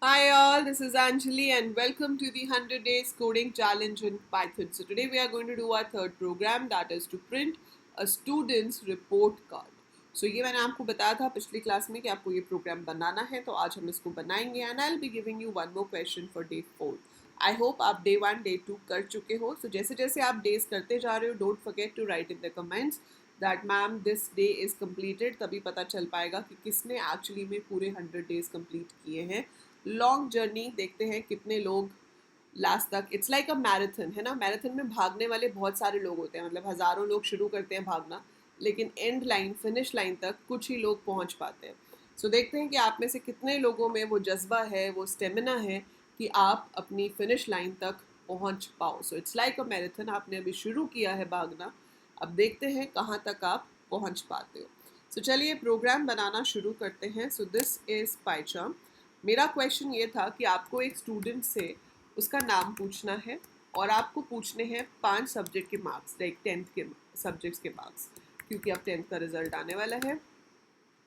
Hi all, this is Anjali and welcome to the 100 Days Coding Challenge in Python. So today we are going to do our third program, that is to print a student's report card. So ये मैंने आपको बताया था पिछली class में कि आपको ये प्रोग्राम बनाना है, तो आज हम इसको बनाएंगे and I'll be giving you one more question for day 4. I hope आप day 1, day 2 कर चुके हो. So जैसे जैसे आप days करते जा रहे हो, don't forget to write in the comments that ma'am this day is completed. तभी पता चल पाएगा कि किसने एक्चुअली में पूरे 100 days complete किए हैं. लॉन्ग जर्नी देखते हैं कितने लोग लास्ट तक. इट्स लाइक अ मैराथन है ना. मैराथन में भागने वाले बहुत सारे लोग होते हैं, मतलब हज़ारों लोग शुरू करते हैं भागना, लेकिन एंड लाइन फिनिश लाइन तक कुछ ही लोग पहुंच पाते हैं. सो देखते हैं कि आप में से कितने लोगों में वो जज्बा है, वो स्टेमिना है कि आप अपनी फिनिश लाइन तक पहुंच पाओ. So it's like a marathon. आपने अभी शुरू किया है भागना, अब देखते हैं कहाँ तक आप पहुंच पाते हो. सो चलिए प्रोग्राम बनाना शुरू करते हैं. So this is PyCharm. मेरा क्वेश्चन ये था कि आपको एक स्टूडेंट से उसका नाम पूछना है और आपको पूछने हैं 5 सब्जेक्ट के मार्क्स, लाइक 10th के सब्जेक्ट्स के मार्क्स, क्योंकि अब 10th का रिजल्ट आने वाला है.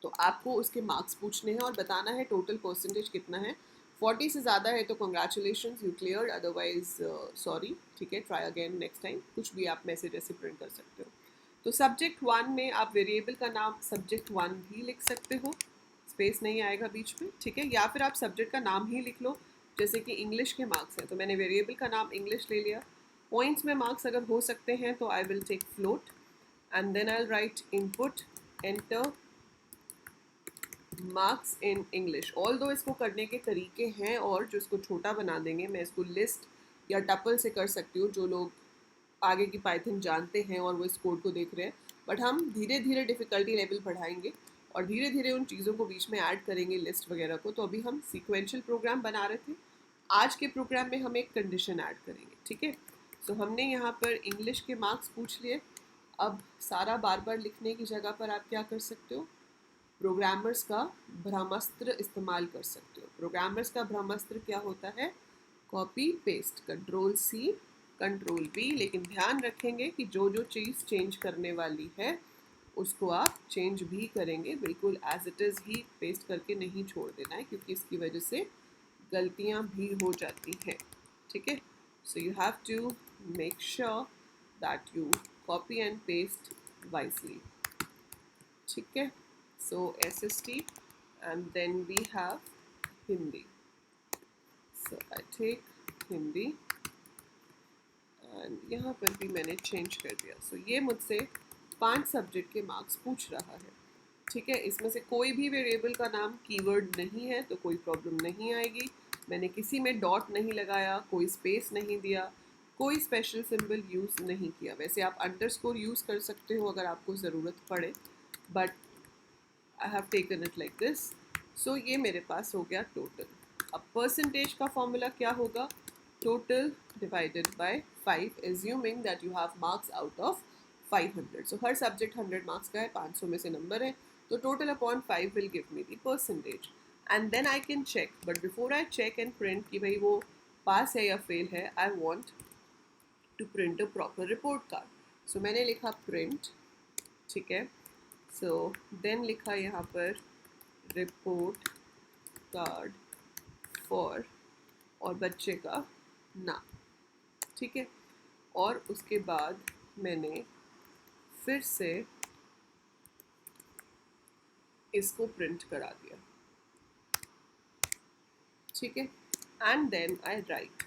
तो आपको उसके मार्क्स पूछने हैं और बताना है टोटल परसेंटेज कितना है. 40 से ज़्यादा है तो congratulation, you clear, otherwise sorry. ठीक है, ट्राई अगेन नेक्स्ट टाइम. कुछ भी आप मैसेज ऐसे प्रिंट कर सकते हो. तो सब्जेक्ट 1 में आप वेरिएबल का नाम सब्जेक्ट 1 भी लिख सकते हो, स्पेस नहीं आएगा बीच में. ठीक है, या फिर आप सब्जेक्ट का नाम ही लिख लो. जैसे कि इंग्लिश के मार्क्स हैं तो मैंने वेरिएबल का नाम इंग्लिश ले लिया. पॉइंट्स में मार्क्स अगर हो सकते हैं तो I will take float and then I write input enter marks in English. Although इसको करने के तरीके हैं और जो इसको छोटा बना देंगे, मैं इसको लिस्ट या टपल से कर सकती हूँ जो लोग आगे की पाइथन जानते हैं और वो इस कोड को देख रहे हैं. बट हम धीरे धीरे डिफ़िकल्टी लेवल बढ़ाएंगे और धीरे धीरे उन चीज़ों को बीच में ऐड करेंगे, लिस्ट वगैरह को. तो अभी हम सीक्वेंशियल प्रोग्राम बना रहे थे. आज के प्रोग्राम में हम एक कंडीशन ऐड करेंगे. ठीक है, सो हमने यहाँ पर इंग्लिश के मार्क्स पूछ लिए. अब सारा बार बार लिखने की जगह पर आप क्या कर सकते हो, प्रोग्रामर्स का ब्रह्मास्त्र इस्तेमाल कर सकते हो. प्रोग्रामर्स का ब्रह्मास्त्र क्या होता है, copy paste, control C control V. लेकिन ध्यान रखेंगे कि जो जो चीज़ चेंज करने वाली है उसको आप चेंज भी करेंगे, बिल्कुल एज इट इज़ ही पेस्ट करके नहीं छोड़ देना है, क्योंकि इसकी वजह से गलतियाँ भी हो जाती हैं. ठीक है, so you have to make sure that you copy and paste wisely. ठीक है, सो SST and then we have Hindi. So I take Hindi and यहाँ पर भी मैंने चेंज कर दिया. सो ये मुझसे 5 सब्जेक्ट के मार्क्स पूछ रहा है. ठीक है, इसमें से कोई भी वेरिएबल का नाम कीवर्ड नहीं है तो कोई प्रॉब्लम नहीं आएगी. मैंने किसी में डॉट नहीं लगाया, कोई स्पेस नहीं दिया, कोई स्पेशल सिंबल यूज़ नहीं किया. वैसे आप अंडरस्कोर यूज़ कर सकते हो अगर आपको ज़रूरत पड़े, but I have taken it like this. So ये मेरे पास हो गया टोटल. अब परसेंटेज का फॉर्मूला क्या होगा, total divided by 5, assuming that you have marks out of 500. So हर सब्जेक्ट 100 मार्क्स का है, 500 में से नंबर है, तो total upon 5 will give me the percentage. And then I can check, but before I check and print कि भाई वो पास है या फेल है, I want to print a proper report card. So मैंने लिखा प्रिंट. ठीक है, सो देन लिखा यहाँ पर रिपोर्ट कार्ड फॉर और बच्चे का नाम. ठीक है, और उसके बाद मैंने फिर से इसको प्रिंट करा दिया. ठीक है, and then I write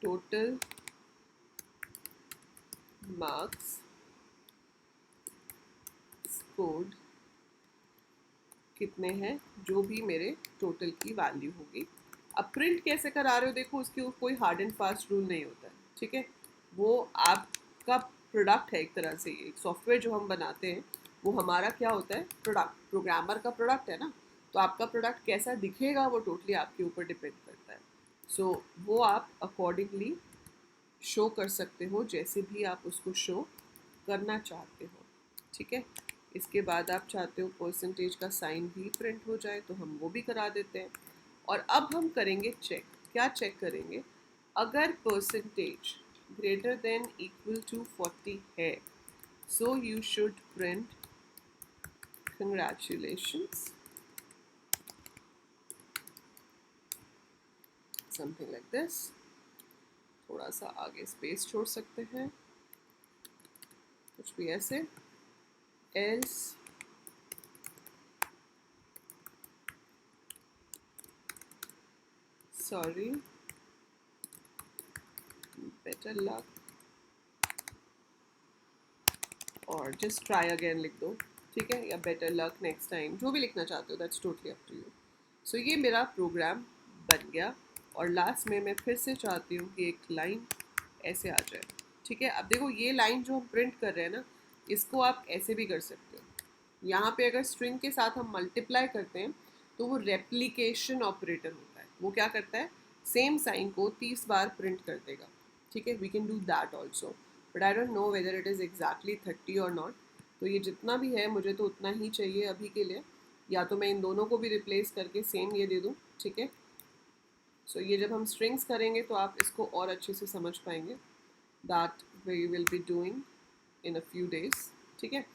total marks scored कितने हैं, जो भी मेरे टोटल की वैल्यू होगी. अब प्रिंट कैसे करा रहे हो, देखो उसके कोई हार्ड एंड फास्ट रूल नहीं होता है. ठीक है, वो आपका प्रोडक्ट है एक तरह से. एक सॉफ्टवेयर जो हम बनाते हैं वो हमारा क्या होता है, प्रोडक्ट. प्रोग्रामर का प्रोडक्ट है ना, तो आपका प्रोडक्ट कैसा दिखेगा वो टोटली आपके ऊपर डिपेंड करता है. सो वो आप अकॉर्डिंगली शो कर सकते हो, जैसे भी आप उसको शो करना चाहते हो. ठीक है, इसके बाद आप चाहते हो परसेंटेज का साइन भी प्रिंट हो जाए तो हम वो भी करा देते हैं. और अब हम करेंगे चेक. क्या चेक करेंगे, अगर percentage greater than equal to 40 है, so you should print congratulations something like this, थोड़ा सा आगे स्पेस छोड़ सकते हैं, कुछ भी ऐसे, एल्स सॉरी बेटर लक, और जस्ट ट्राई अगेन लिख दो, ठीक है, या बेटर लक नेक्स्ट टाइम, जो भी लिखना चाहते हो, that's totally up to you. So ये मेरा प्रोग्राम बन गया, और लास्ट में मैं फिर से चाहती हूँ कि एक लाइन ऐसे आ जाए, ठीक है। अब देखो ये लाइन जो हम प्रिंट कर रहे हैं ना, इसको आप ऐसे भी कर सकते हो। यहाँ पे अगर स्ट्रिंग के साथ हम मल्टीप्लाई करते हैं तो वो रेप्लिकेशन ऑपरेटर होता है, वो क्या करता है, सेम साइन को 30 बार प्रिंट कर देगा, ठीक है। We can do that also, but I don't know whether it is exactly 30 और नॉट। तो ये जितना भी है मुझे तो उतना ही चाहिए अभी के लिए, या तो मैं इन दोनों को भी रिप्लेस करके सेम ये दे दूँ, ठीक है। सो ये जब हम स्ट्रिंग्स करेंगे तो आप इसको और अच्छे से समझ पाएंगे, that we will be doing in a few days, ठीक है।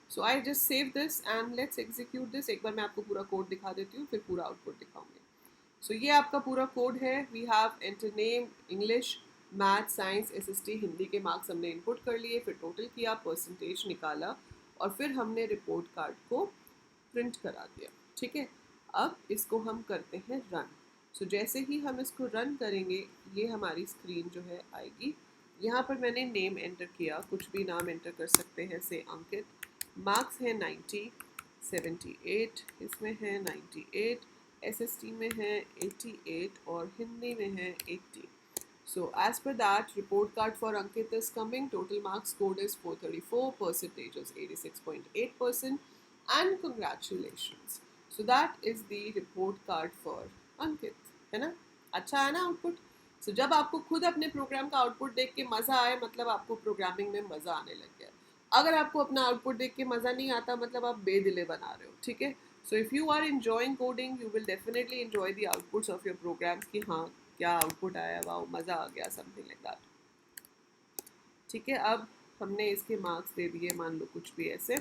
So I just save this and let's execute this. एक बार मैं आपको पूरा कोड दिखा देती हूँ, फिर पूरा आउटपुट दिखाऊंगी। सो ये आपका पूरा कोड है। We have enter name, English, math, science, SST, Hindi के मार्क्स हमने इनपुट कर लिए, फिर टोटल किया, परसेंटेज निकाला, और फिर हमने रिपोर्ट कार्ड को प्रिंट करा दिया, ठीक है। अब इसको हम करते हैं रन। सो जैसे ही हम इसको रन करेंगे, ये हमारी स्क्रीन जो है आएगी। यहाँ पर मैंने नेम एंटर किया, कुछ भी नाम एंटर कर सकते हैं, से अंकित, मार्क्स है 90, 78, इसमें है 98, एसएसटी में है 88, और हिंदी में है 80। So as per that, report card for Ankit is coming. Total marks scored is 434, percentage is 86.8%, and congratulations. So that is the report card for Ankit, है ना? अच्छा है ना आउटपुट? So जब आपको खुद अपने प्रोग्राम का आउटपुट देख के मज़ा आए, मतलब आपको प्रोग्रामिंग में मज़ा आने लग गया। अगर आपको अपना आउटपुट देख के मज़ा नहीं आता, मतलब आप बेदिले बना रहे हो, ठीक है। So if you are enjoying coding, you will definitely enjoy the outputs of your programs, कि हाँ क्या आउटपुट आया, वाह मज़ा आ गया, समथिंग लाइक दैट, ठीक है। अब हमने इसके मार्क्स दे दिए, मान लो कुछ भी ऐसे,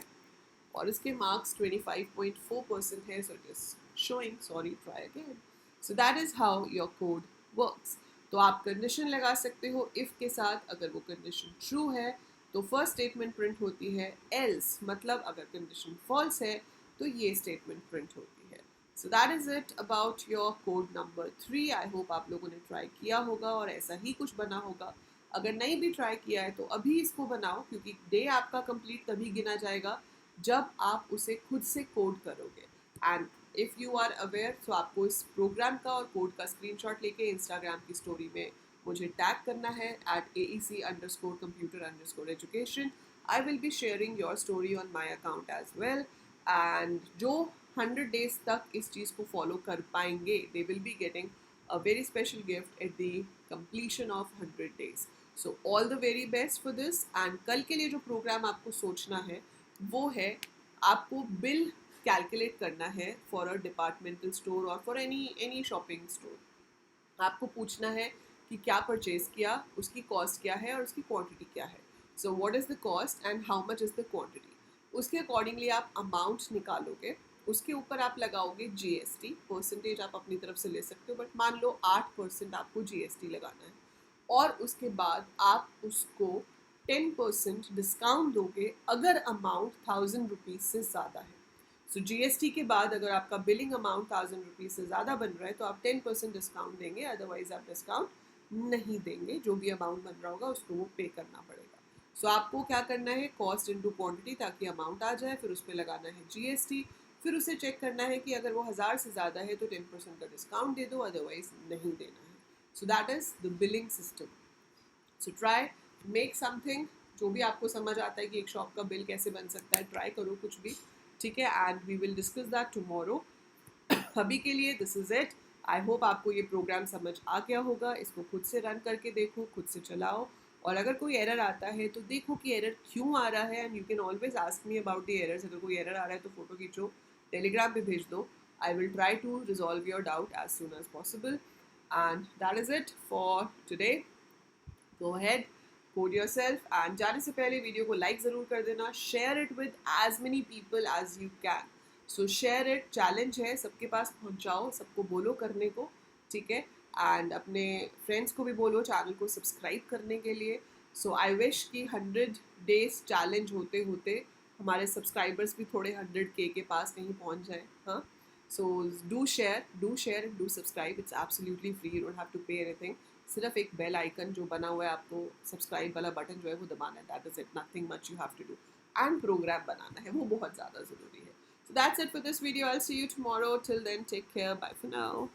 और इसके मार्क्स 25.4% है, so it is showing, sorry try again. So that is how your code works. तो आप कंडीशन लगा सकते हो इफ़ के साथ, अगर वो कंडीशन ट्रू है तो फर्स्ट स्टेटमेंट प्रिंट होती है, एल्स मतलब अगर कंडीशन फॉल्स है तो ये स्टेटमेंट प्रिंट होती है। So that is it about your code number 3। I hope आप लोगों ने ट्राई किया होगा और ऐसा ही कुछ बना होगा। अगर नहीं भी ट्राई किया है तो अभी इसको बनाओ, क्योंकि डे आपका कंप्लीट तभी गिना जाएगा जब आप उसे खुद से कोड करोगे। And if you are aware, तो आपको इस प्रोग्राम का और कोड का स्क्रीनशॉट लेके इंस्टाग्राम की स्टोरी में मुझे टैग करना है @AEC_computer_education। I will be sharing your story on my account as well. And जो 100 डेज तक इस चीज़ को फॉलो कर पाएंगे, they will be getting a very special gift at the completion of 100 days. So all the very best for this. And कल के लिए जो प्रोग्राम आपको सोचना है वो है, आपको बिल कैलकुलेट करना है फॉर अ डिपार्टमेंटल स्टोर और फॉर एनी शॉपिंग स्टोर। आपको पूछना है कि क्या परचेज किया, उसकी कॉस्ट क्या है और उसकी क्वांटिटी क्या है। So what is the cost and how much is the quantity. उसके अकॉर्डिंगली आप अमाउंट निकालोगे, उसके ऊपर आप लगाओगे जीएसटी। परसेंटेज आप अपनी तरफ से ले सकते हो, बट मान लो 8% आपको जीएसटी लगाना है, और उसके बाद आप उसको 10% डिस्काउंट दोगे अगर अमाउंट 1000 रुपीज़ से ज़्यादा है। सो जीएसटी के बाद अगर आपका बिलिंग अमाउंट 1000 रुपीज़ से ज़्यादा बन रहा है तो आप 10% डिस्काउंट देंगे, अदरवाइज आप डिस्काउंट नहीं देंगे। जो भी अमाउंट बन रहा होगा उसको वो पे करना पड़ेगा। सो आपको क्या करना है, कॉस्ट इंटू क्वांटिटी, ताकि अमाउंट आ जाए, फिर उस पर लगाना है जीएसटी, फिर उसे चेक करना है कि अगर वो 1000 से ज़्यादा है तो 10% का डिस्काउंट दे दो, अदरवाइज नहीं देना है। So that is the billing system. So try make something, जो भी आपको समझ आता है कि एक शॉप का बिल कैसे बन सकता है, ट्राई करो कुछ भी, ठीक है। And we will discuss that tomorrow. अभी के लिए this is it. I hope आपको ये प्रोग्राम समझ आ गया होगा। इसको खुद से रन करके देखो, खुद से चलाओ, और अगर कोई एरर आता है तो देखो कि एरर क्यों आ रहा है। And you can always ask me about the errors. अगर कोई एरर आ रहा है तो फोटो खींचो, टेलीग्राम पे भेज दो। I will try to resolve your doubt as soon as possible. And that is it for today. Go ahead, code yourself, and जाने से पहले वीडियो को लाइक ज़रूर कर देना, share it with as many people as you can. So share it, challenge है, सबके पास पहुंचाओ, सबको बोलो करने को, ठीक है। एंड अपने फ्रेंड्स को भी बोलो चैनल को सब्सक्राइब करने के लिए. सो आई विश कि 100 days चैलेंज होते होते हमारे सब्सक्राइबर्स भी थोड़े 100K के पास कहीं पहुंच जाए. हाँ, so do share do subscribe. It's absolutely free, you don't have to pay anything. सिर्फ एक बेल आइकन जो बना हुआ है, आपको सब्सक्राइब वाला बटन जो है वो दबाना है. That is it, nothing much you have to do. And program बनाना है, वो बहुत ज़्यादा ज़रूरी है. So that's it for this video. I'll see you tomorrow. Till then, take care. Bye for now.